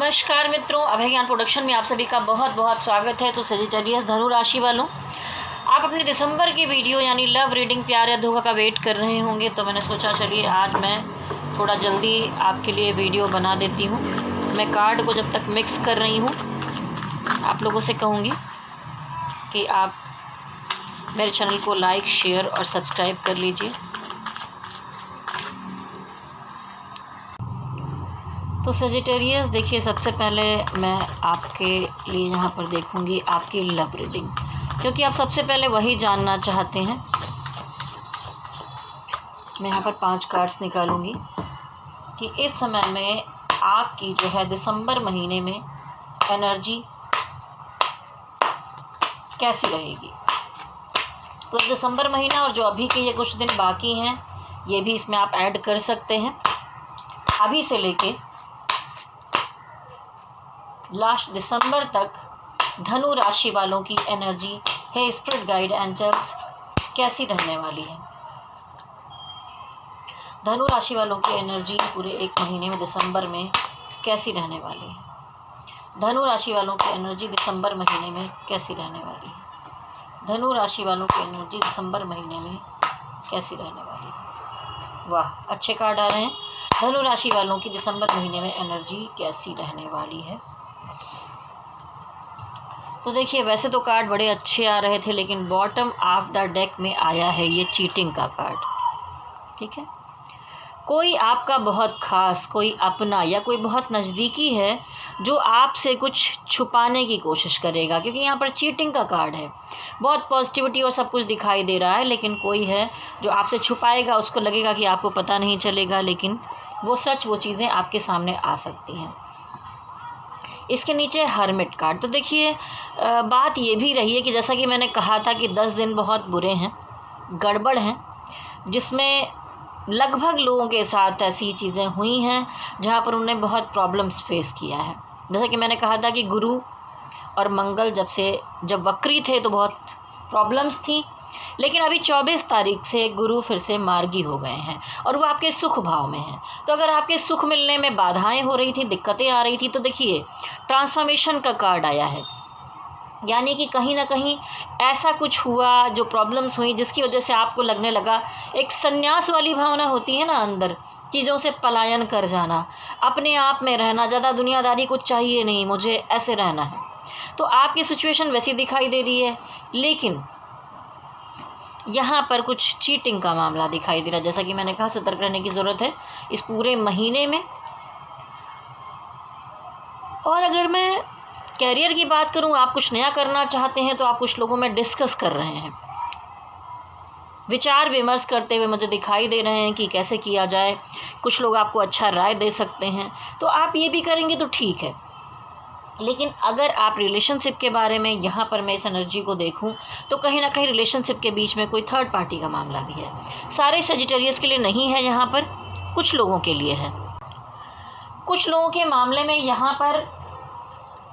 नमस्कार मित्रों, अभय ज्ञान प्रोडक्शन में आप सभी का बहुत बहुत स्वागत है। तो सजिटेरियस धनु राशि वालों, आप अपने दिसंबर की वीडियो यानी लव रीडिंग प्यार या धोखा का वेट कर रहे होंगे, तो मैंने सोचा चलिए आज मैं थोड़ा जल्दी आपके लिए वीडियो बना देती हूँ। मैं कार्ड को जब तक मिक्स कर रही हूँ आप लोगों से कहूँगी कि आप मेरे चैनल को लाइक शेयर और सब्सक्राइब कर लीजिए। तो सजिटेरियस देखिए, सबसे पहले मैं आपके लिए यहाँ पर देखूँगी आपकी लव रीडिंग, क्योंकि आप सबसे पहले वही जानना चाहते हैं। मैं यहाँ पर 5 कार्ड्स निकालूंगी कि इस समय में आपकी जो है दिसंबर महीने में एनर्जी कैसी रहेगी। तो दिसंबर महीना और जो अभी के ये कुछ दिन बाकी हैं ये भी इसमें आप ऐड कर सकते हैं। अभी से लेके लास्ट दिसंबर तक धनु राशि वालों की एनर्जी है, स्पिरिट गाइड एंजल्स कैसी रहने वाली है। धनु राशि वालों की एनर्जी पूरे 1 महीने में दिसंबर में कैसी रहने वाली है। धनु राशि वालों की एनर्जी दिसंबर महीने में कैसी रहने वाली है। धनु राशि वालों की एनर्जी दिसंबर महीने में कैसी रहने वाली है। वाह, अच्छे कार्ड आ रहे हैं। धनु राशि वालों की दिसंबर महीने में एनर्जी कैसी रहने वाली है। तो देखिए, वैसे तो कार्ड बड़े अच्छे आ रहे थे, लेकिन बॉटम ऑफ द डेक में आया है ये चीटिंग का कार्ड। ठीक है, कोई आपका बहुत ख़ास, कोई अपना या कोई बहुत नज़दीकी है जो आपसे कुछ छुपाने की कोशिश करेगा, क्योंकि यहाँ पर चीटिंग का कार्ड है। बहुत पॉजिटिविटी और सब कुछ दिखाई दे रहा है, लेकिन कोई है जो आपसे छुपाएगा। उसको लगेगा कि आपको पता नहीं चलेगा, लेकिन वो सच, वो चीज़ें आपके सामने आ सकती हैं। इसके नीचे हर्मिट कार्ड। तो देखिए, बात ये भी रही है कि जैसा कि मैंने कहा था कि 10 दिन बहुत बुरे हैं, गड़बड़ हैं, जिसमें लगभग लोगों के साथ ऐसी चीज़ें हुई हैं जहाँ पर उन्होंने बहुत प्रॉब्लम्स फेस किया है। जैसा कि मैंने कहा था कि गुरु और मंगल जब वक्री थे तो बहुत प्रॉब्लम्स थी, लेकिन अभी 24 तारीख से गुरु फिर से मार्गी हो गए हैं और वो आपके सुख भाव में हैं। तो अगर आपके सुख मिलने में बाधाएं हो रही थी, दिक्कतें आ रही थी, तो देखिए ट्रांसफॉर्मेशन का कार्ड आया है। यानी कि कहीं ना कहीं ऐसा कुछ हुआ, जो प्रॉब्लम्स हुई, जिसकी वजह से आपको लगने लगा, एक संन्यास वाली भावना होती है ना अंदर, चीज़ों से पलायन कर जाना, अपने आप में रहना, ज़्यादा दुनियादारी कुछ चाहिए नहीं, मुझे ऐसे रहना है। तो आपकी सिचुएशन वैसी दिखाई दे रही है, लेकिन यहाँ पर कुछ चीटिंग का मामला दिखाई दे रहा है। जैसा कि मैंने कहा, सतर्क रहने की ज़रूरत है इस पूरे महीने में। और अगर मैं कैरियर की बात करूँ, आप कुछ नया करना चाहते हैं तो आप कुछ लोगों में डिस्कस कर रहे हैं, विचार विमर्श करते हुए मुझे दिखाई दे रहे हैं कि कैसे किया जाए। कुछ लोग आपको अच्छा राय दे सकते हैं, तो आप ये भी करेंगे तो ठीक है। लेकिन अगर आप रिलेशनशिप के बारे में, यहाँ पर मैं इस एनर्जी को देखूं तो कहीं ना कहीं रिलेशनशिप के बीच में कोई थर्ड पार्टी का मामला भी है। सारे सजिटेरियस के लिए नहीं है, यहाँ पर कुछ लोगों के लिए है। कुछ लोगों के मामले में यहाँ पर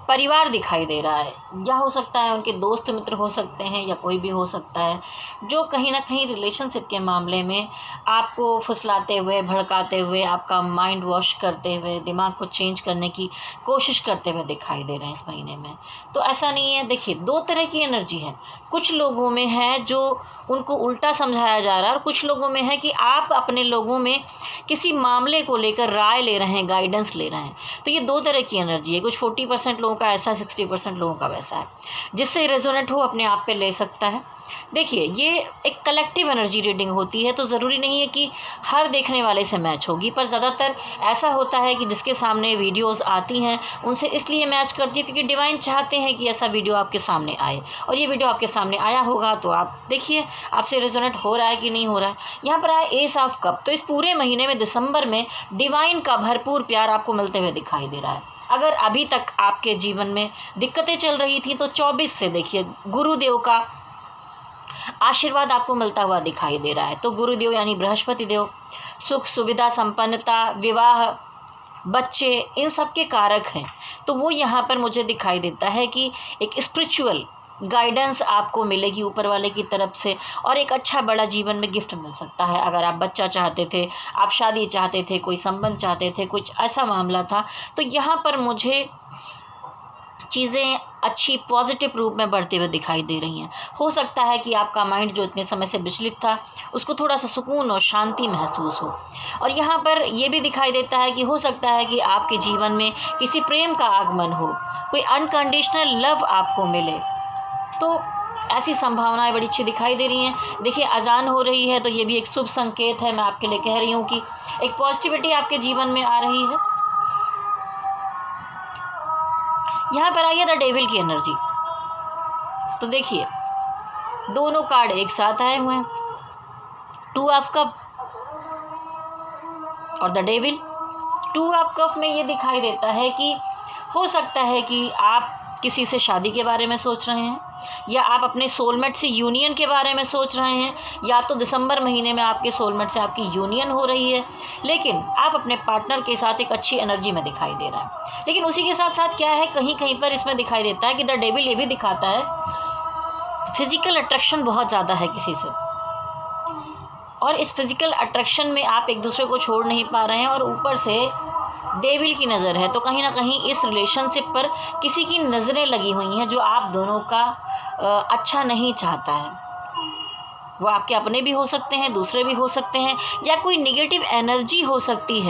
परिवार दिखाई दे रहा है, या हो सकता है उनके दोस्त मित्र हो सकते हैं, या कोई भी हो सकता है जो कहीं ना कहीं रिलेशनशिप के मामले में आपको फुसलाते हुए, भड़काते हुए, आपका माइंड वॉश करते हुए, दिमाग को चेंज करने की कोशिश करते हुए दिखाई दे रहे हैं इस महीने में। तो ऐसा नहीं है। देखिए, 2 तरह की एनर्जी है। कुछ लोगों में है जो उनको उल्टा समझाया जा रहा है, और कुछ लोगों में है कि आप अपने लोगों में किसी मामले को लेकर राय ले रहे हैं, गाइडेंस ले रहे हैं। तो ये 2 तरह की एनर्जी है। कुछ 40% लोगों का ऐसा, 60% लोगों का वैसा है। जिससे रेजोनेट हो अपने आप पे ले सकता है। देखिए, ये एक कलेक्टिव एनर्जी रीडिंग होती है, तो ज़रूरी नहीं है कि हर देखने वाले से मैच होगी, पर ज़्यादातर ऐसा होता है कि जिसके सामने वीडियोस आती हैं उनसे इसलिए मैच करती है क्योंकि डिवाइन चाहते हैं कि ऐसा वीडियो आपके सामने आए। और ये वीडियो आपके सामने आया होगा तो आप देखिए आपसे रेजोनेट हो रहा है कि नहीं हो रहा है। यहाँ पर आया एस ऑफ कप। तो इस पूरे महीने में दिसंबर में डिवाइन का भरपूर प्यार आपको मिलते हुए दिखाई दे रहा है। अगर अभी तक आपके जीवन में दिक्कतें चल रही थी तो 24 से देखिए गुरुदेव का आशीर्वाद आपको मिलता हुआ दिखाई दे रहा है। तो गुरुदेव यानी बृहस्पति देव सुख, सुविधा, संपन्नता, विवाह, बच्चे, इन सब के कारक हैं। तो वो यहाँ पर मुझे दिखाई देता है कि एक स्पिरिचुअल गाइडेंस आपको मिलेगी ऊपर वाले की तरफ से, और एक अच्छा बड़ा जीवन में गिफ्ट मिल सकता है। अगर आप बच्चा चाहते थे, आप शादी चाहते थे, कोई संबंध चाहते थे, कुछ ऐसा मामला था, तो यहाँ पर मुझे चीज़ें अच्छी पॉजिटिव रूप में बढ़ते हुए दिखाई दे रही हैं। हो सकता है कि आपका माइंड जो इतने समय से विचलित था, उसको थोड़ा सा सुकून और शांति महसूस हो। और यहाँ पर ये भी दिखाई देता है कि हो सकता है कि आपके जीवन में किसी प्रेम का आगमन हो, कोई अनकंडीशनल लव आपको मिले। तो ऐसी संभावनाएं बड़ी अच्छी दिखाई दे रही हैं। देखिए, अजान हो रही है, तो ये भी एक शुभ संकेत है। मैं आपके लिए कह रही हूँ कि एक पॉजिटिविटी आपके जीवन में आ रही है। यहाँ पर आई है द डेविल की एनर्जी। तो देखिए, दोनों कार्ड एक साथ आए हुए हैं, 2 ऑफ कप और द डेविल। 2 ऑफ कप में ये दिखाई देता है कि हो सकता है कि आप किसी से शादी के बारे में सोच रहे हैं, या आप अपने सोलमेट से यूनियन के बारे में सोच रहे हैं, या तो दिसंबर महीने में आपके सोलमेट से आपकी यूनियन हो रही है, लेकिन आप अपने पार्टनर के साथ एक अच्छी एनर्जी में दिखाई दे रहा है। लेकिन उसी के साथ साथ क्या है, कहीं कहीं पर इसमें दिखाई देता है कि द डेविल ये भी दिखाता है फिजिकल अट्रैक्शन बहुत ज़्यादा है किसी से, और इस फिजिकल अट्रैक्शन में आप एक दूसरे को छोड़ नहीं पा रहे हैं, और ऊपर से डेविल की नज़र है। तो कहीं ना कहीं इस रिलेशनशिप पर किसी की नज़रें लगी हुई हैं जो आप दोनों का अच्छा नहीं चाहता है। वो आपके अपने भी हो सकते हैं, दूसरे भी हो सकते हैं, या कोई निगेटिव एनर्जी हो सकती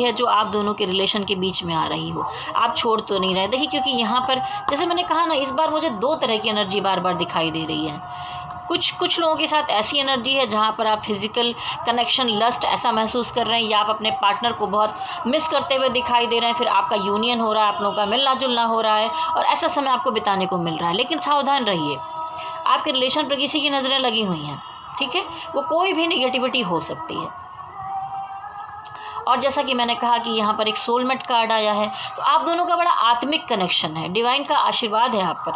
है, जो आप दोनों के रिलेशन के बीच में आ रही हो। आप छोड़ तो नहीं रहे। देखिए, क्योंकि यहाँ पर जैसे मैंने कहा ना, इस बार मुझे 2 तरह की एनर्जी बार बार दिखाई दे रही है। कुछ लोगों के साथ ऐसी एनर्जी है जहाँ पर आप फिजिकल कनेक्शन, लस्ट ऐसा महसूस कर रहे हैं, या आप अपने पार्टनर को बहुत मिस करते हुए दिखाई दे रहे हैं, फिर आपका यूनियन हो रहा है, आप लोगों का मिलना जुलना हो रहा है, और ऐसा समय आपको बिताने को मिल रहा है। लेकिन सावधान रहिए, आपके रिलेशन पर किसी की नज़रें लगी हुई हैं, ठीक है? वो कोई भी निगेटिविटी हो सकती है। और जैसा कि मैंने कहा कि यहाँ पर एक सोलमेट कार्ड आया है, तो आप दोनों का बड़ा आत्मिक कनेक्शन है, डिवाइन का आशीर्वाद है आप पर।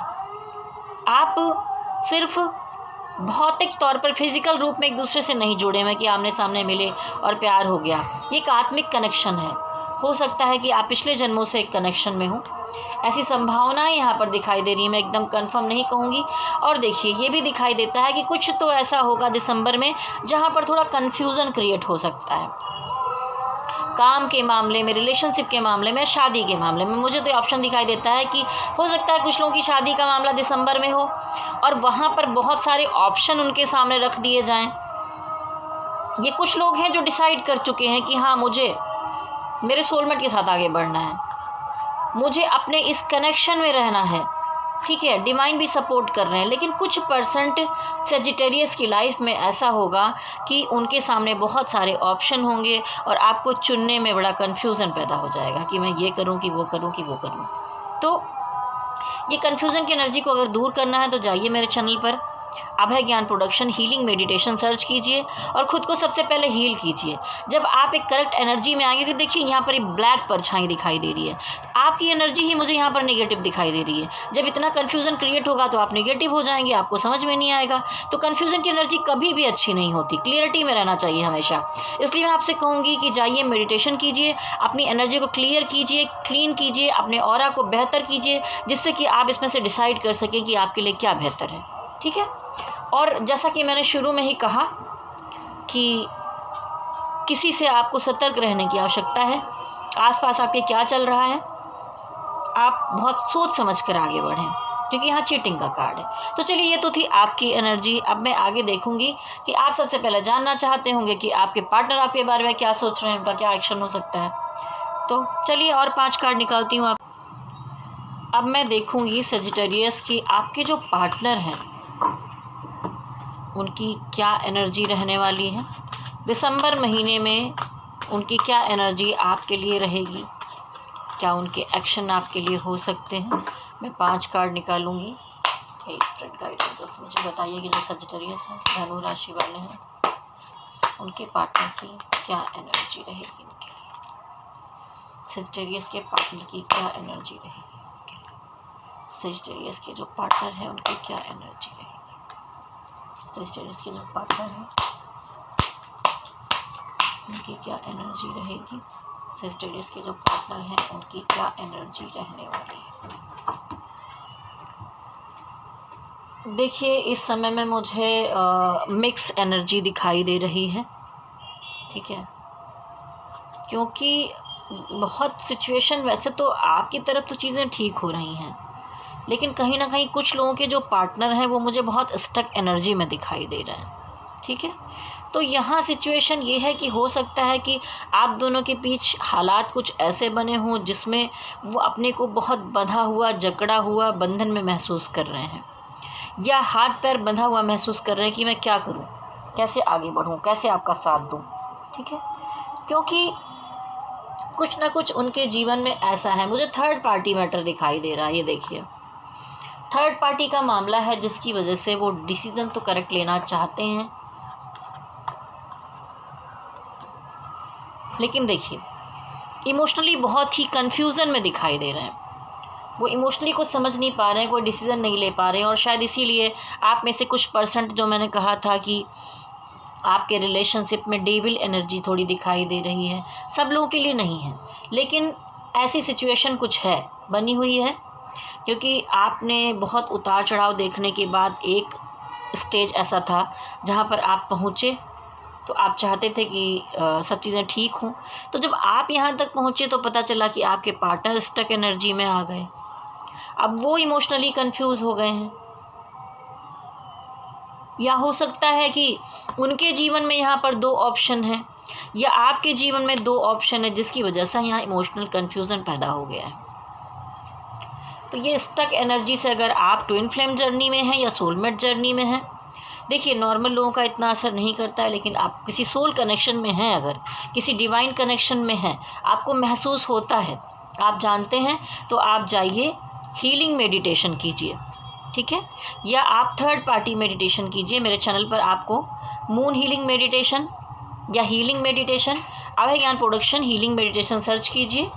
आप सिर्फ भौतिक तौर पर फिजिकल रूप में एक दूसरे से नहीं जुड़े हुए कि आमने सामने मिले और प्यार हो गया। ये एक आत्मिक कनेक्शन है। हो सकता है कि आप पिछले जन्मों से एक कनेक्शन में हो, ऐसी संभावनाएं यहाँ पर दिखाई दे रही हैं। मैं एकदम कंफर्म नहीं कहूँगी। और देखिए, ये भी दिखाई देता है कि कुछ तो ऐसा होगा दिसंबर में जहाँ पर थोड़ा कन्फ्यूज़न क्रिएट हो सकता है, काम के मामले में, रिलेशनशिप के मामले में, शादी के मामले में। मुझे तो ऑप्शन दिखाई देता है कि हो सकता है कुछ लोगों की शादी का मामला दिसंबर में हो, और वहाँ पर बहुत सारे ऑप्शन उनके सामने रख दिए जाएं। ये कुछ लोग हैं जो डिसाइड कर चुके हैं कि हाँ, मुझे मेरे सोलमेट के साथ आगे बढ़ना है, मुझे अपने इस कनेक्शन में रहना है, ठीक है? डिवाइन भी सपोर्ट कर रहे हैं। लेकिन कुछ परसेंट सेजिटेरियस की लाइफ में ऐसा होगा कि उनके सामने बहुत सारे ऑप्शन होंगे, और आपको चुनने में बड़ा कन्फ्यूज़न पैदा हो जाएगा कि मैं ये करूं कि वो करूं कि वो करूं। तो ये कन्फ्यूज़न की एनर्जी को अगर दूर करना है तो जाइए मेरे चैनल पर, अभय ज्ञान प्रोडक्शन हीलिंग मेडिटेशन सर्च कीजिए, और ख़ुद को सबसे पहले हील कीजिए। जब आप एक करेक्ट एनर्जी में आएंगे, कि देखिए यहाँ पर एक ब्लैक परछाई दिखाई दे रही है, तो आपकी एनर्जी ही मुझे यहाँ पर नेगेटिव दिखाई दे रही है। जब इतना कन्फ्यूज़न क्रिएट होगा तो आप नेगेटिव हो जाएंगे, आपको समझ में नहीं आएगा। तो कन्फ्यूज़न की एनर्जी कभी भी अच्छी नहीं होती, क्लियरिटी में रहना चाहिए हमेशा। इसलिए मैं आपसे कहूँगी कि जाइए मेडिटेशन कीजिए, अपनी एनर्जी को क्लियर कीजिए, क्लीन कीजिए, अपने ऑरा को बेहतर कीजिए, जिससे कि आप इसमें से डिसाइड कर सकें कि आपके लिए क्या बेहतर है, ठीक है? और जैसा कि मैंने शुरू में ही कहा कि किसी से आपको सतर्क रहने की आवश्यकता है। आसपास आपके क्या चल रहा है, आप बहुत सोच समझ कर आगे बढ़ें, क्योंकि यहाँ चीटिंग का कार्ड है। तो चलिए, ये तो थी आपकी एनर्जी। अब मैं आगे देखूंगी कि आप सबसे पहले जानना चाहते होंगे कि आपके पार्टनर आपके बारे में क्या सोच रहे हैं, उनका क्या एक्शन हो सकता है। तो चलिए, और 5 कार्ड निकालती हूँ। अब मैं देखूंगी सजिटेरियस की आपके जो पार्टनर हैं उनकी क्या एनर्जी रहने वाली है, दिसंबर महीने में उनकी क्या एनर्जी आपके लिए रहेगी, क्या उनके एक्शन आपके लिए हो सकते हैं। मैं 5 कार्ड निकालूंगी। स्प्रेड गाइडेंस मुझे बताइए कि जो सजिटेरियस है, धनु राशि वाले हैं, उनके पार्टनर की क्या एनर्जी रहेगी, उनके सजिटेरियस के पार्टनर की क्या एनर्जी रहेगी, सजिटेरियस के जो पार्टनर है उनकी क्या एनर्जी रहेगी, सजिटेरियस के जो पार्टनर है उनकी क्या एनर्जी रहेगी, सजिटेरियस के जो पार्टनर हैं उनकी क्या एनर्जी रहने वाली है। देखिए इस समय में मुझे मिक्स एनर्जी दिखाई दे रही है, ठीक है, क्योंकि बहुत सिचुएशन, वैसे तो आपकी तरफ तो चीज़ें ठीक हो रही हैं, लेकिन कहीं ना कहीं कुछ लोगों के जो पार्टनर हैं वो मुझे बहुत स्टक एनर्जी में दिखाई दे रहे हैं, ठीक है। तो यहाँ सिचुएशन ये है कि हो सकता है कि आप दोनों के बीच हालात कुछ ऐसे बने हों जिसमें वो अपने को बहुत बंधा हुआ, जकड़ा हुआ बंधन में महसूस कर रहे हैं, या हाथ पैर बंधा हुआ महसूस कर रहे हैं कि मैं क्या करूं, कैसे आगे बढ़ूं, कैसे आपका साथ दूं, ठीक है। क्योंकि कुछ ना कुछ उनके जीवन में ऐसा है, मुझे थर्ड पार्टी मैटर दिखाई दे रहा है। ये देखिए थर्ड पार्टी का मामला है जिसकी वजह से वो डिसीजन तो करेक्ट लेना चाहते हैं, लेकिन देखिए इमोशनली बहुत ही कंफ्यूजन में दिखाई दे रहे हैं। वो इमोशनली कुछ समझ नहीं पा रहे हैं, कोई डिसीज़न नहीं ले पा रहे हैं, और शायद इसीलिए आप में से कुछ परसेंट, जो मैंने कहा था कि आपके रिलेशनशिप में डेविल एनर्जी थोड़ी दिखाई दे रही है, सब लोगों के लिए नहीं है, लेकिन ऐसी सिचुएशन कुछ है, बनी हुई है। क्योंकि आपने बहुत उतार चढ़ाव देखने के बाद एक स्टेज ऐसा था जहाँ पर आप पहुँचे, तो आप चाहते थे कि सब चीज़ें ठीक हों। तो जब आप यहाँ तक पहुँचे तो पता चला कि आपके पार्टनर स्टक एनर्जी में आ गए, अब वो इमोशनली कंफ्यूज हो गए हैं, या हो सकता है कि उनके जीवन में यहाँ पर दो ऑप्शन हैं, या आपके जीवन में दो ऑप्शन है, जिसकी वजह से यहाँ इमोशनल कंफ्यूजन पैदा हो गया है। तो ये स्टक एनर्जी से अगर आप ट्विन फ्लेम जर्नी में हैं या सोलमेट जर्नी में हैं, देखिए नॉर्मल लोगों का इतना असर नहीं करता है, लेकिन आप किसी सोल कनेक्शन में हैं, अगर किसी डिवाइन कनेक्शन में हैं, आपको महसूस होता है, आप जानते हैं, तो आप जाइए हीलिंग मेडिटेशन कीजिए, ठीक है, या आप थर्ड पार्टी मेडिटेशन कीजिए। मेरे चैनल पर आपको मून हीलिंग मेडिटेशन या हीलिंग मेडिटेशन, अभय ज्ञान प्रोडक्शन हीलिंग मेडिटेशन सर्च कीजिए।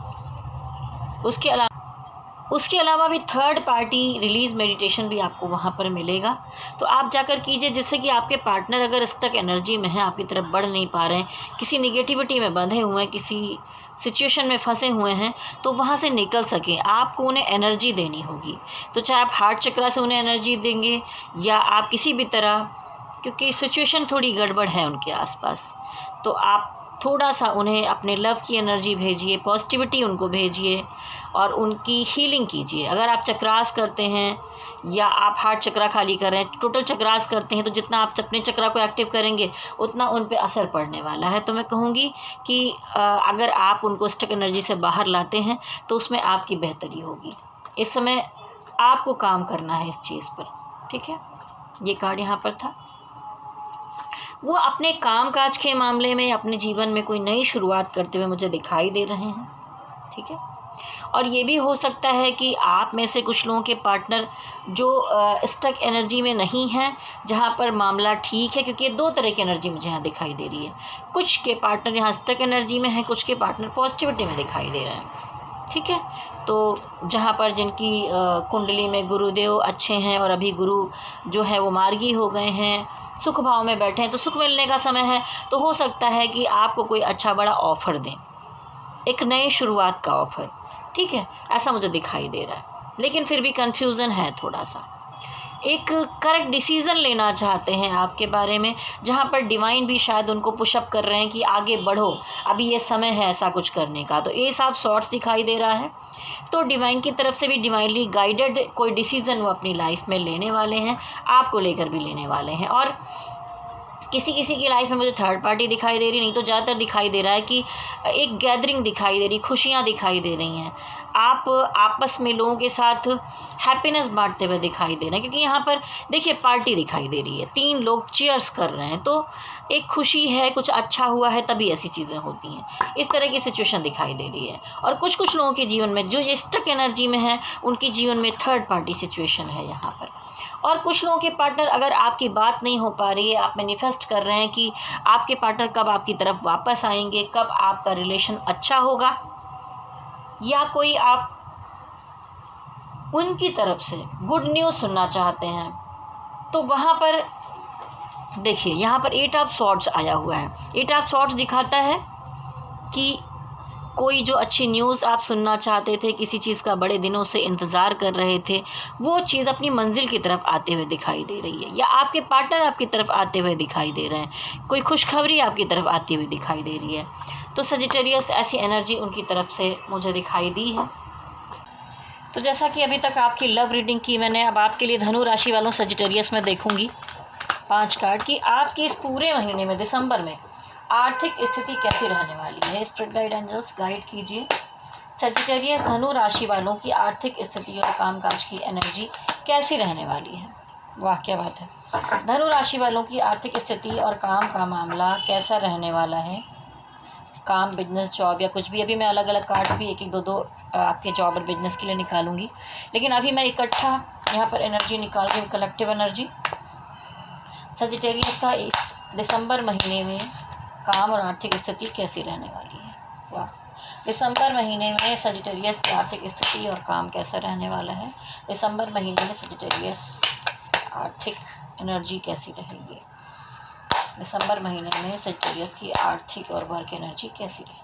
उसके अलावा भी थर्ड पार्टी रिलीज़ मेडिटेशन भी आपको वहाँ पर मिलेगा, तो आप जाकर कीजिए, जिससे कि आपके पार्टनर अगर स्टक एनर्जी में है, आपकी तरफ बढ़ नहीं पा रहे हैं, किसी निगेटिविटी में बंधे हुए हैं, किसी सिचुएशन में फंसे हुए हैं, तो वहाँ से निकल सकें, आपको उन्हें एनर्जी देनी होगी। तो चाहे आप हार्ट चक्रा से उन्हें एनर्जी देंगे, या आप किसी भी तरह, क्योंकि सिचुएशन थोड़ी गड़बड़ है उनके आसपास, तो आप थोड़ा सा उन्हें अपने लव की एनर्जी भेजिए, पॉजिटिविटी उनको भेजिए, और उनकी हीलिंग कीजिए। अगर आप चक्रास करते हैं या आप हार्ट चक्रा खाली कर रहे हैं, टोटल चक्रास करते हैं, तो जितना आप अपने चक्रा को एक्टिव करेंगे उतना उन पे असर पड़ने वाला है। तो मैं कहूँगी कि अगर आप उनको स्टक एनर्जी से बाहर लाते हैं तो उसमें आपकी बेहतरी होगी। इस समय आपको काम करना है इस चीज़ पर, ठीक है। ये कार्ड यहाँ पर था, वो अपने काम काज के मामले में अपने जीवन में कोई नई शुरुआत करते हुए मुझे दिखाई दे रहे हैं, ठीक है। और ये भी हो सकता है कि आप में से कुछ लोगों के पार्टनर जो स्टक एनर्जी में नहीं हैं, जहाँ पर मामला ठीक है, क्योंकि ये दो तरह की एनर्जी मुझे यहाँ दिखाई दे रही है। कुछ के पार्टनर यहाँ स्टक एनर्जी में हैं, कुछ के पार्टनर पॉजिटिविटी में दिखाई दे रहे हैं, ठीक है। तो जहाँ पर जिनकी कुंडली में गुरुदेव अच्छे हैं और अभी गुरु जो है वो मार्गी हो गए हैं, सुख भाव में बैठे हैं, तो सुख मिलने का समय है, तो हो सकता है कि आपको कोई अच्छा बड़ा ऑफ़र दें, एक नई शुरुआत का ऑफ़र, ठीक है, ऐसा मुझे दिखाई दे रहा है। लेकिन फिर भी कन्फ्यूज़न है थोड़ा सा, एक करेक्ट डिसीज़न लेना चाहते हैं आपके बारे में, जहाँ पर डिवाइन भी शायद उनको पुशअप कर रहे हैं कि आगे बढ़ो, अभी ये समय है ऐसा कुछ करने का। तो एस ऑफ सॉर्ड्स दिखाई दे रहा है, तो डिवाइन की तरफ से भी डिवाइनली गाइडेड कोई डिसीज़न वो अपनी लाइफ में लेने वाले हैं, आपको लेकर भी लेने वाले हैं। और किसी किसी की लाइफ में मुझे थर्ड पार्टी दिखाई दे रही, नहीं तो ज़्यादातर दिखाई दे रहा है कि एक गैदरिंग दिखाई दे रही, खुशियाँ दिखाई दे रही हैं, आप आपस में लोगों के साथ हैप्पीनेस बांटते हुए दिखाई दे रहे हैं। क्योंकि यहाँ पर देखिए पार्टी दिखाई दे रही है, 3 लोग चीयर्स कर रहे हैं, तो एक खुशी है, कुछ अच्छा हुआ है, तभी ऐसी चीज़ें होती हैं। इस तरह की सिचुएशन दिखाई दे रही है। और कुछ कुछ लोगों के जीवन में जो ये स्टक एनर्जी में है, उनके जीवन में थर्ड पार्टी सिचुएशन है यहाँ पर। और कुछ लोगों के पार्टनर, अगर आपकी बात नहीं हो पा रही है, आप मैनिफेस्ट कर रहे हैं कि आपके पार्टनर कब आपकी तरफ वापस आएंगे, कब आपका रिलेशन अच्छा होगा, या कोई आप उनकी तरफ से गुड न्यूज़ सुनना चाहते हैं, तो वहाँ पर देखिए यहाँ पर 8 ऑफ सॉर्ड्स आया हुआ है। 8 ऑफ सॉर्ड्स दिखाता है कि कोई जो अच्छी न्यूज़ आप सुनना चाहते थे, किसी चीज़ का बड़े दिनों से इंतज़ार कर रहे थे, वो चीज़ अपनी मंजिल की तरफ आते हुए दिखाई दे रही है, या आपके पार्टनर आपकी तरफ आते हुए दिखाई दे रहे हैं, कोई खुशखबरी आपकी तरफ आती हुई दिखाई दे रही है। तो सजिटेरियस ऐसी एनर्जी उनकी तरफ से मुझे दिखाई दी है। तो जैसा कि अभी तक आपकी लव रीडिंग की मैंने, अब आपके लिए धनु राशि वालों सजिटेरियस में देखूंगी 5 कार्ड कि आपकी इस पूरे महीने में दिसंबर में आर्थिक स्थिति कैसी रहने वाली है। स्पिरिट गाइड एंजल्स गाइड कीजिए सजिटेरियस धनु राशि वालों की आर्थिक स्थिति और कामकाज की एनर्जी कैसी रहने वाली है। वाह क्या बात है। धनु राशि वालों की आर्थिक स्थिति और काम का मामला कैसा रहने वाला है। काम, बिजनेस, जॉब या कुछ भी। अभी मैं अलग अलग कार्ड भी एक एक दो आपके जॉब और बिजनेस के लिए निकालूंगी, लेकिन अभी मैं इकट्ठा यहाँ पर एनर्जी निकाल रही हूँ, कलेक्टिव एनर्जी सजिटेरियस का इस दिसंबर महीने में काम और आर्थिक स्थिति कैसी रहने वाली है। वाह, दिसंबर महीने में सजिटेरियस की आर्थिक स्थिति और काम कैसा रहने वाला है। दिसंबर महीने में सजिटेरियस आर्थिक एनर्जी कैसी रहेगी। दिसंबर महीने में सजिटेरियस की आर्थिक और वर्क एनर्जी कैसी रहेगी।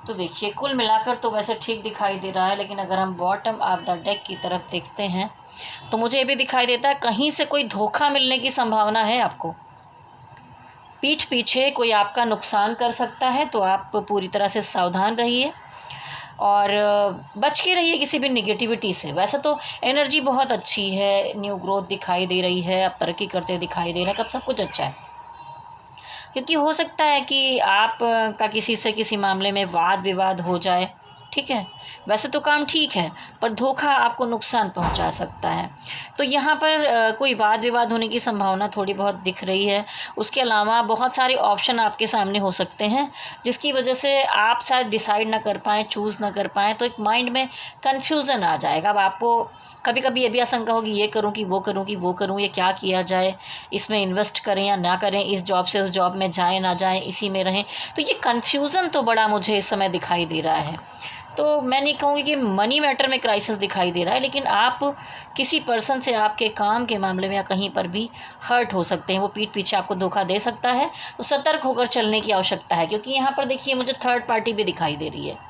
तो देखिए कुल मिलाकर तो वैसे ठीक दिखाई दे रहा है, लेकिन अगर हम बॉटम ऑफ द डेक की तरफ देखते हैं तो मुझे ये भी दिखाई देता है कहीं से कोई धोखा मिलने की संभावना है। आपको पीठ पीछे कोई आपका नुकसान कर सकता है, तो आप पूरी तरह से सावधान रहिए और बच के रहिए किसी भी निगेटिविटी से। वैसे तो एनर्जी बहुत अच्छी है, न्यू ग्रोथ दिखाई दे रही है, आप तरक्की करते दिखाई दे रहे हैं, कब सब कुछ अच्छा है। क्योंकि हो सकता है कि आप का किसी से किसी मामले में वाद विवाद हो जाए, ठीक है। वैसे तो काम ठीक है, पर धोखा आपको नुकसान पहुंचा सकता है। तो यहाँ पर कोई वाद विवाद होने की संभावना थोड़ी बहुत दिख रही है। उसके अलावा बहुत सारे ऑप्शन आपके सामने हो सकते हैं, जिसकी वजह से आप शायद डिसाइड ना कर पाएँ, चूज़ ना कर पाएँ, तो एक माइंड में कन्फ्यूज़न आ जाएगा। अब आपको कभी कभी ये भी आशंका होगी, ये करूँ कि वो करूँ कि वो करूँ, ये क्या किया जाए, इसमें इन्वेस्ट करें या ना करें, इस जॉब से उस जॉब में जाएँ ना जाएँ, इसी में रहें। तो ये कन्फ्यूज़न तो बड़ा मुझे इस समय दिखाई दे रहा है। तो मैं नहीं कहूँगी कि मनी मैटर में क्राइसिस दिखाई दे रहा है, लेकिन आप किसी पर्सन से आपके काम के मामले में या कहीं पर भी हर्ट हो सकते हैं। वो पीठ पीछे आपको धोखा दे सकता है, तो सतर्क होकर चलने की आवश्यकता है। क्योंकि यहाँ पर देखिए मुझे थर्ड पार्टी भी दिखाई दे रही है।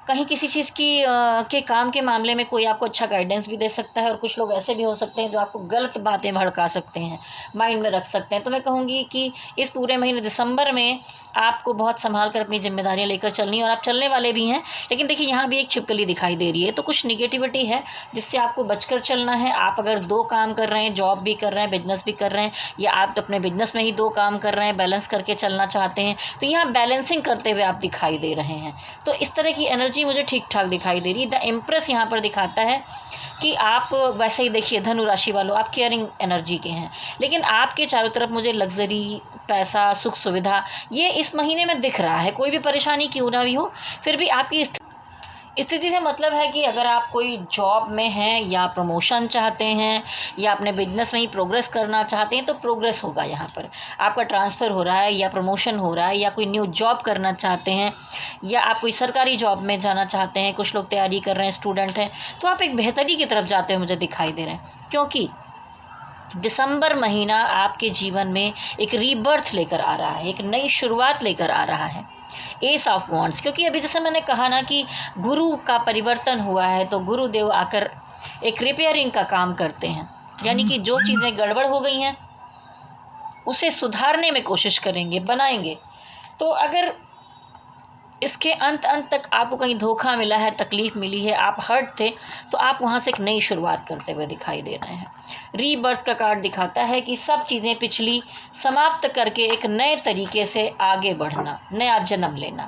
कहीं किसी चीज़ की के काम के मामले में कोई आपको अच्छा गाइडेंस भी दे सकता है, और कुछ लोग ऐसे भी हो सकते हैं जो आपको गलत बातें भड़का सकते हैं, माइंड में रख सकते हैं। तो मैं कहूँगी कि इस पूरे महीने दिसंबर में आपको बहुत संभाल कर अपनी जिम्मेदारियां लेकर चलनी है, और आप चलने वाले भी हैं। लेकिन देखिए यहाँ भी एक छिपकली दिखाई दे रही है, तो कुछ निगेटिविटी है जिससे आपको बचकर चलना है। आप अगर 2 काम कर रहे हैं, जॉब भी कर रहे हैं, बिजनेस भी कर रहे हैं, या आप अपने बिजनेस में ही 2 काम कर रहे हैं, बैलेंस करके चलना चाहते हैं, तो यहाँ बैलेंसिंग करते हुए आप दिखाई दे रहे हैं। तो इस तरह की एनर्जी मुझे ठीक ठाक दिखाई दे रही है। द एम्प्रेस यहाँ पर दिखाता है कि आप वैसे ही देखिए धनु राशि वालों, आप केयरिंग एनर्जी के हैं, लेकिन आपके चारों तरफ मुझे लग्जरी, पैसा, सुख सुविधा ये इस महीने में दिख रहा है। कोई भी परेशानी क्यों ना भी हो, फिर भी आपकी स्थिति से मतलब है कि अगर आप कोई जॉब में हैं या प्रमोशन चाहते हैं या अपने बिजनेस में ही प्रोग्रेस करना चाहते हैं, तो प्रोग्रेस होगा। यहाँ पर आपका ट्रांसफ़र हो रहा है या प्रमोशन हो रहा है, या कोई न्यू जॉब करना चाहते हैं, या आप कोई सरकारी जॉब में जाना चाहते हैं, कुछ लोग तैयारी कर रहे हैं, स्टूडेंट हैं, तो आप एक बेहतरी की तरफ जाते हुए मुझे दिखाई दे रहे हैं। क्योंकि दिसंबर महीना आपके जीवन में एक रीबर्थ लेकर आ रहा है, एक नई शुरुआत लेकर आ रहा है। एस ऑफ वॉन्ड्स, क्योंकि अभी जैसे मैंने कहा ना कि गुरु का परिवर्तन हुआ है, तो गुरुदेव आकर एक रिपेयरिंग का काम करते हैं। यानी कि जो चीज़ें गड़बड़ हो गई हैं उसे सुधारने में कोशिश करेंगे, बनाएंगे। तो अगर इसके अंत तक आपको कहीं धोखा मिला है, तकलीफ़ मिली है, आप हर्ट थे, तो आप वहाँ से एक नई शुरुआत करते हुए दिखाई दे रहे हैं। रीबर्थ का कार्ड दिखाता है कि सब चीज़ें पिछली समाप्त करके एक नए तरीके से आगे बढ़ना, नया जन्म लेना,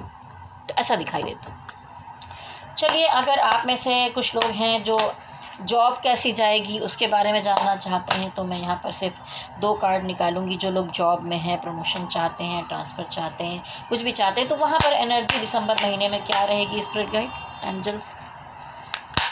तो ऐसा दिखाई देता है। चलिए, अगर आप में से कुछ लोग हैं जो जॉब कैसी जाएगी उसके बारे में जानना चाहते हैं, तो मैं यहाँ पर सिर्फ 2 कार्ड निकालूंगी। जो लोग जॉब में हैं, प्रमोशन चाहते हैं, ट्रांसफ़र चाहते हैं, कुछ भी चाहते हैं, तो वहाँ पर एनर्जी दिसंबर महीने में क्या रहेगी। स्पिरिट गाइड एंजल्स,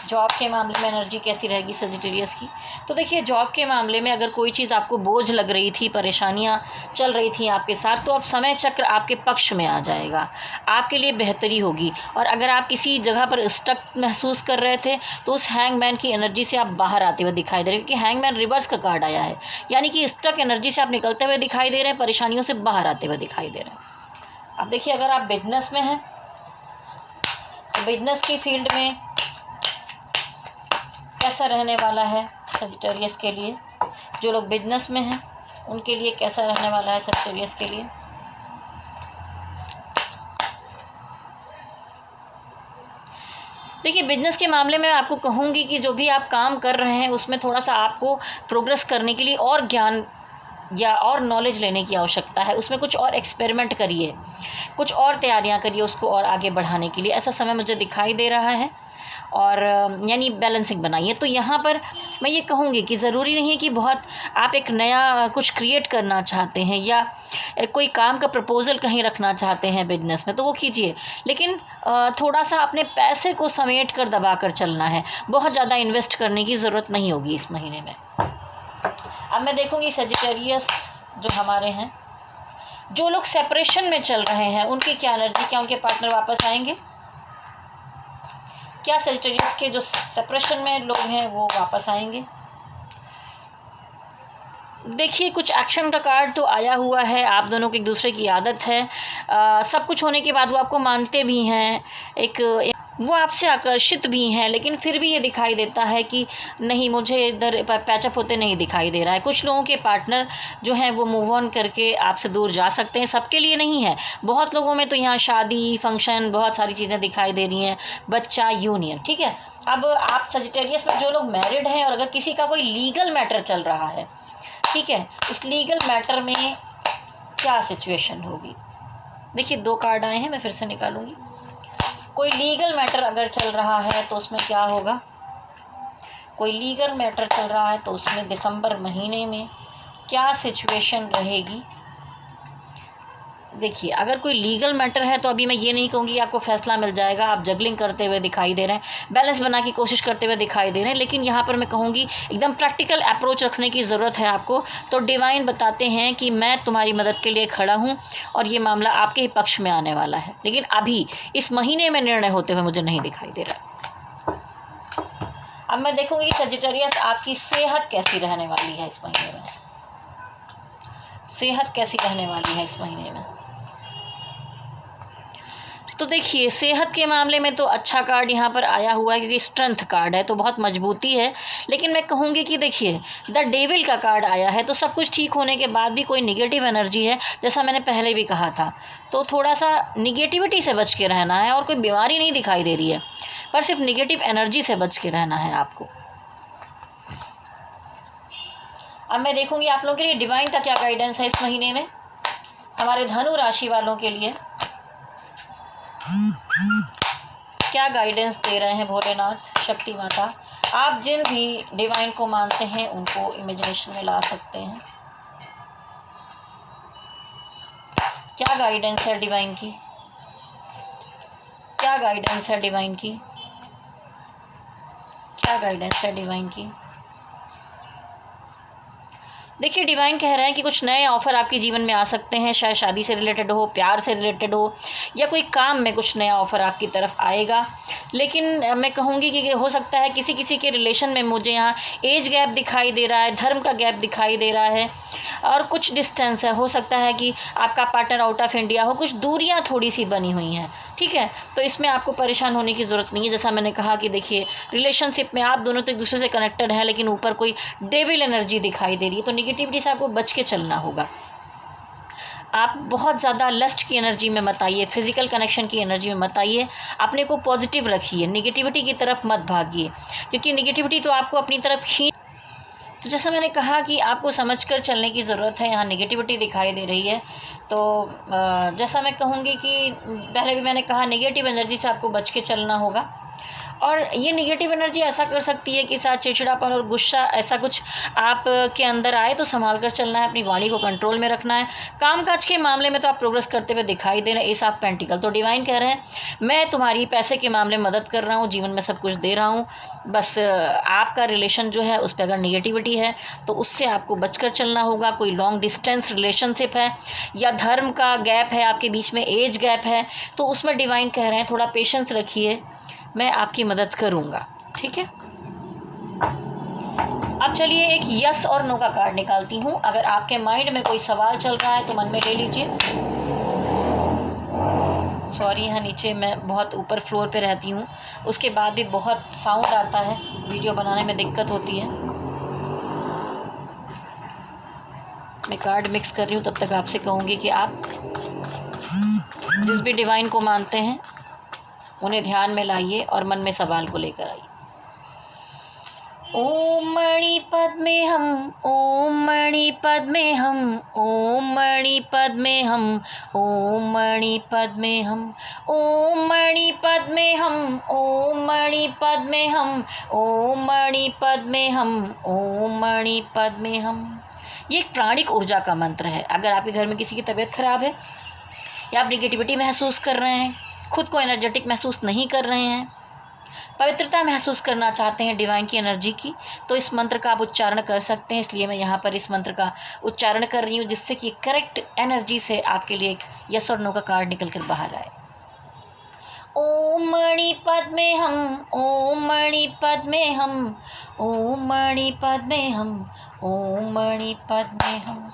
जॉब के मामले में एनर्जी कैसी रहेगी सजिटेरियस की। तो देखिए, जॉब के मामले में अगर कोई चीज़ आपको बोझ लग रही थी, परेशानियां चल रही थी आपके साथ, तो अब समय चक्र आपके पक्ष में आ जाएगा, आपके लिए बेहतरी होगी। और अगर आप किसी जगह पर स्टक महसूस कर रहे थे, तो उस हैंगमैन की एनर्जी से आप बाहर आते हुए दिखाई दे रहे हैं, क्योंकि हैंगमैन रिवर्स का कार्ड आया है। यानी कि स्टक एनर्जी से आप निकलते हुए दिखाई दे रहे हैं, परेशानियों से बाहर आते हुए दिखाई दे रहे हैं। अब देखिए, अगर आप बिजनेस में हैं तो बिजनेस की फील्ड में कैसा रहने वाला है सजिटेरियस के लिए। जो लोग बिजनेस में हैं उनके लिए कैसा रहने वाला है सजिटेरियस के लिए। देखिए, बिजनेस के मामले में आपको कहूँगी कि जो भी आप काम कर रहे हैं उसमें थोड़ा सा आपको प्रोग्रेस करने के लिए और ज्ञान या और नॉलेज लेने की आवश्यकता है। उसमें कुछ और एक्सपेरिमेंट करिए, कुछ और तैयारियां करिए उसको और आगे बढ़ाने के लिए, ऐसा समय मुझे दिखाई दे रहा है। और यानी बैलेंसिंग बनाइए। तो यहाँ पर मैं ये कहूँगी कि ज़रूरी नहीं है कि बहुत आप एक नया कुछ क्रिएट करना चाहते हैं या कोई काम का प्रपोज़ल कहीं रखना चाहते हैं बिजनेस में, तो वो कीजिए, लेकिन थोड़ा सा अपने पैसे को समेट कर दबा कर चलना है। बहुत ज़्यादा इन्वेस्ट करने की ज़रूरत नहीं होगी इस महीने में। अब मैं देखूँगी सजिटेरियस जो हमारे हैं, जो लोग सेपरेशन में चल रहे हैं उनकी क्या एनर्जी, क्या उनके पार्टनर वापस आएंगे? क्या सजिटेरियस के जो सेपरेशन में लोग हैं वो वापस आएंगे? देखिए, कुछ एक्शन का कार्ड तो आया हुआ है। आप दोनों की एक दूसरे की आदत है, सब कुछ होने के बाद वो आपको मानते भी हैं, वो आपसे आकर्षित भी हैं, लेकिन फिर भी ये दिखाई देता है कि नहीं, मुझे इधर पैचअप होते नहीं दिखाई दे रहा है। कुछ लोगों के पार्टनर जो हैं वो मूव ऑन करके आपसे दूर जा सकते हैं, सबके लिए नहीं है। बहुत लोगों में तो यहाँ शादी, फंक्शन, बहुत सारी चीज़ें दिखाई दे रही हैं, बच्चा, यूनियन, ठीक है। अब आप सजिटेरियस में जो लोग मैरिड हैं और अगर किसी का कोई लीगल मैटर चल रहा है, ठीक है, उस लीगल मैटर में क्या सिचुएशन होगी? देखिए, 2 कार्ड आए हैं, मैं फिर से निकालूंगी। कोई लीगल मैटर अगर चल रहा है तो उसमें क्या होगा? कोई लीगल मैटर चल रहा है तो उसमें दिसंबर महीने में क्या सिचुएशन रहेगी? देखिए, अगर कोई लीगल मैटर है तो अभी मैं ये नहीं कहूँगी आपको फैसला मिल जाएगा। आप जगलिंग करते हुए दिखाई दे रहे हैं, बैलेंस बना की कोशिश करते हुए दिखाई दे रहे हैं, लेकिन यहाँ पर मैं कहूँगी एकदम प्रैक्टिकल अप्रोच रखने की ज़रूरत है आपको। तो डिवाइन बताते हैं कि मैं तुम्हारी मदद के लिए खड़ा हूँ और ये मामला आपके ही पक्ष में आने वाला है, लेकिन अभी इस महीने में निर्णय होते हुए मुझे नहीं दिखाई दे रहा। अब मैं देखूँगी सजिटेरियस आपकी सेहत कैसी रहने वाली है इस महीने में। सेहत कैसी रहने वाली है इस महीने में? तो देखिए, सेहत के मामले में तो अच्छा कार्ड यहाँ पर आया हुआ है क्योंकि स्ट्रेंथ कार्ड है, तो बहुत मजबूती है। लेकिन मैं कहूँगी कि देखिए, द डेविल का कार्ड आया है, तो सब कुछ ठीक होने के बाद भी कोई निगेटिव एनर्जी है, जैसा मैंने पहले भी कहा था। तो थोड़ा सा निगेटिविटी से बच के रहना है, और कोई बीमारी नहीं दिखाई दे रही है, पर सिर्फ निगेटिव एनर्जी से बच के रहना है आपको। अब मैं देखूँगी आप लोगों के लिए डिवाइन का क्या गाइडेंस है इस महीने में, हमारे धनु राशि वालों के लिए क्या गाइडेंस दे रहे हैं भोलेनाथ, शक्ति माता। आप जिन भी डिवाइन को मानते हैं उनको इमेजिनेशन में ला सकते हैं। क्या गाइडेंस है डिवाइन की? क्या गाइडेंस है डिवाइन की? क्या गाइडेंस है डिवाइन की? देखिए, डिवाइन कह रहे हैं कि कुछ नए ऑफ़र आपके जीवन में आ सकते हैं, शायद शादी से रिलेटेड हो, प्यार से रिलेटेड हो, या कोई काम में कुछ नया ऑफ़र आपकी तरफ आएगा। लेकिन मैं कहूँगी कि हो सकता है किसी किसी के रिलेशन में मुझे यहाँ एज गैप दिखाई दे रहा है, धर्म का गैप दिखाई दे रहा है, और कुछ डिस्टेंस है। हो सकता है कि आपका पार्टनर आउट ऑफ इंडिया हो, कुछ दूरियाँ थोड़ी सी बनी हुई हैं, ठीक है। तो इसमें आपको परेशान होने की ज़रूरत नहीं है। जैसा मैंने कहा कि देखिए, रिलेशनशिप में आप दोनों तो एक दूसरे से कनेक्टेड हैं, लेकिन ऊपर कोई डेविल एनर्जी दिखाई दे रही है, तो निगेटिविटी से आपको बच के चलना होगा। आप बहुत ज़्यादा लस्ट की एनर्जी में मत आइए, फिजिकल कनेक्शन की एनर्जी में मत आइए, अपने को पॉजिटिव रखिए, निगेटिविटी की तरफ मत भागिए, क्योंकि निगेटिविटी तो आपको अपनी तरफ तो जैसा मैंने कहा कि आपको समझकर चलने की ज़रूरत है। यहाँ नेगेटिविटी दिखाई दे रही है, तो जैसा मैं कहूँगी कि पहले भी मैंने कहा, नेगेटिव एनर्जी से आपको बच के चलना होगा। और ये नेगेटिव एनर्जी ऐसा कर सकती है कि साथ चिड़चिड़ापन और गुस्सा ऐसा कुछ आप के अंदर आए, तो संभाल कर चलना है, अपनी वाणी को कंट्रोल में रखना है। कामकाज के मामले में तो आप प्रोग्रेस करते हुए दिखाई दे रहे हैं, एस ऑफ पेंटिकल। तो डिवाइन कह रहे हैं, मैं तुम्हारी पैसे के मामले में मदद कर रहा हूँ, जीवन में सब कुछ दे रहा हूँ, बस आपका रिलेशन जो है उस पर अगर निगेटिविटी है तो उससे आपको बचकर चलना होगा। कोई लॉन्ग डिस्टेंस रिलेशनशिप है या धर्म का गैप है आपके बीच में, एज गैप है, तो उसमें डिवाइन कह रहे हैं थोड़ा पेशेंस रखिए, मैं आपकी मदद करूंगा, ठीक है। अब चलिए एक यस और नो का कार्ड निकालती हूँ। अगर आपके माइंड में कोई सवाल चल रहा है तो मन में ले लीजिए। सॉरी, यहाँ नीचे मैं बहुत ऊपर फ्लोर पे रहती हूँ, उसके बाद भी बहुत साउंड आता है, वीडियो बनाने में दिक्कत होती है। मैं कार्ड मिक्स कर रही हूँ, तब तक आपसे कहूँगी कि आप जिस भी डिवाइन को मानते हैं उन्हें ध्यान में लाइए और मन में सवाल को लेकर आइए। ओम मणि पद्मे हम, ओम मणि पद्मे हम, ओम मणि पद्मे हम, ओम मणि पद्मे हम, ओम मणि पद्मे हम, ओम मणि पद्मे हम, ओम मणि पद्मे हम, ओम मणि पद्मे हम। ये एक प्राणिक ऊर्जा का मंत्र है। अगर आपके घर में किसी की तबीयत खराब है या आप निगेटिविटी महसूस कर रहे हैं, खुद को एनर्जेटिक महसूस नहीं कर रहे हैं, पवित्रता महसूस करना चाहते हैं डिवाइन की एनर्जी की, तो इस मंत्र का आप उच्चारण कर सकते हैं। इसलिए मैं यहाँ पर इस मंत्र का उच्चारण कर रही हूँ, जिससे कि करेक्ट एनर्जी से आपके लिए एक यस और नो का कार्ड निकल कर बाहर आए। ओम मणि पद्मे हम, ओम मणि पद्मे हम, ओम मणि पद्मे हम, ओम मणि पद्मे हम।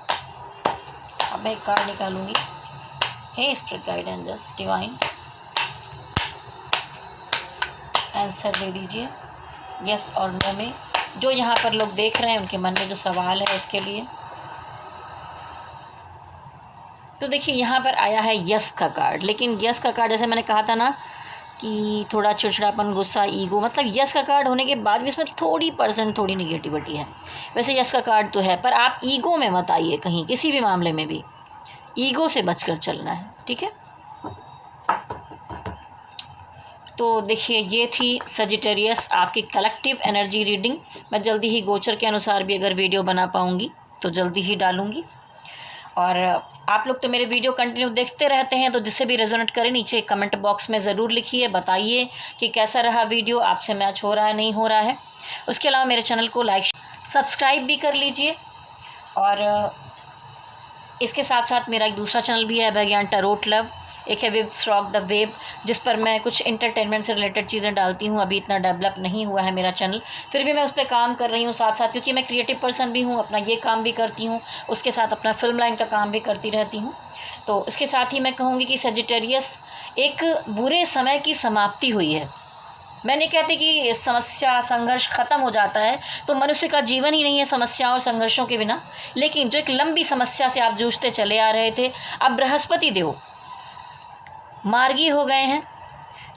अब मैं एक कार्ड निकालूंगी। हे स्पिरिट गाइडेंस डिवाइन, आंसर दे दीजिए यस और नो में। जो यहाँ पर लोग देख रहे हैं उनके मन में जो सवाल है उसके लिए। तो देखिए यहाँ पर आया है यस का कार्ड, लेकिन यस का कार्ड जैसे मैंने कहा था ना कि थोड़ा चिड़चिड़ापन, गुस्सा, ईगो, मतलब यस का कार्ड होने के बाद भी इसमें थोड़ी निगेटिविटी है। वैसे यस का कार्ड तो है, पर आप ईगो में मत आइए कहीं, किसी भी मामले में भी ईगो से बचकर चलना है, ठीक है। तो देखिए ये थी सजिटेरियस आपकी कलेक्टिव एनर्जी रीडिंग। मैं जल्दी ही गोचर के अनुसार भी अगर वीडियो बना पाऊँगी तो जल्दी ही डालूँगी। और आप लोग तो मेरे वीडियो कंटिन्यू देखते रहते हैं, तो जिससे भी रेजोनेट करे नीचे कमेंट बॉक्स में ज़रूर लिखिए, बताइए कि कैसा रहा वीडियो, आपसे मैच हो रहा है नहीं हो रहा है। उसके अलावा मेरे चैनल को लाइक सब्सक्राइब भी कर लीजिए। और इसके साथ साथ मेरा एक दूसरा चैनल भी है, अभय ज्ञान टैरोट लव। एक है वेव्स रॉक द वेव, जिस पर मैं कुछ इंटरटेनमेंट से रिलेटेड चीज़ें डालती हूँ। अभी इतना डेवलप नहीं हुआ है मेरा चैनल, फिर भी मैं उस पर काम कर रही हूँ साथ साथ, क्योंकि मैं क्रिएटिव पर्सन भी हूँ, अपना ये काम भी करती हूँ, उसके साथ अपना फिल्म लाइन का काम भी करती रहती हूँ। तो इसके साथ ही मैं कहूँगी कि सजिटेरियस एक बुरे समय की समाप्ति हुई है। मैं नहीं कहती कि समस्या संघर्ष ख़त्म हो जाता है, तो मनुष्य का जीवन ही नहीं है समस्याओं और संघर्षों के बिना। लेकिन जो एक लंबी समस्या से आप जूझते चले आ रहे थे, अब बृहस्पति देव मार्गी हो गए हैं,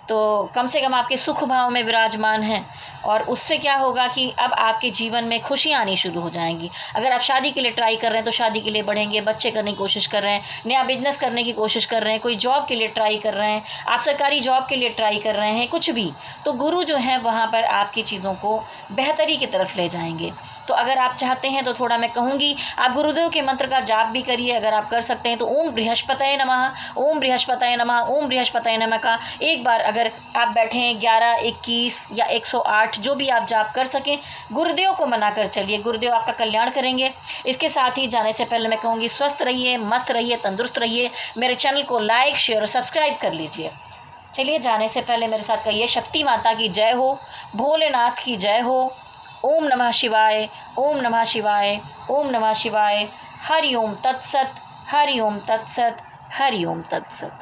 तो कम से कम आपके सुख भाव में विराजमान हैं। और उससे क्या होगा कि अब आपके जीवन में खुशियाँ आनी शुरू हो जाएंगी। अगर आप शादी के लिए ट्राई कर रहे हैं तो शादी के लिए बढ़ेंगे, बच्चे करने की कोशिश कर रहे हैं, नया बिजनेस करने की कोशिश कर रहे हैं, कोई जॉब के लिए ट्राई कर रहे हैं, आप सरकारी जॉब के लिए ट्राई कर रहे हैं, कुछ भी, तो गुरु जो है वहाँ पर आपकी चीज़ों को बेहतरी की तरफ ले जाएंगे। तो अगर आप चाहते हैं तो थोड़ा मैं कहूँगी आप गुरुदेव के मंत्र का जाप भी करिए। अगर आप कर सकते हैं तो ओम बृहस्पतये नमः, ओम बृहस्पतये नमः, ओम बृहस्पतये नमः का एक बार अगर आप बैठे हैं 11, 21 या 108 जो भी आप जाप कर सकें, गुरुदेव को मनाकर चलिए, गुरुदेव आपका कल्याण करेंगे। इसके साथ ही जाने से पहले मैं कहूँगी स्वस्थ रहिए, मस्त रहिए, तंदुरुस्त रहिए। मेरे चैनल को लाइक, शेयर और सब्सक्राइब कर लीजिए। चलिए जाने से पहले मेरे साथ कहिए शक्ति माता की जय हो, भोलेनाथ की जय हो। ओम नमः शिवाय, ओम नमः शिवाय, ओम नमः शिवाय। हरि ओम तत्सत, हरि ओम तत्सत, हरि ओम तत्सत।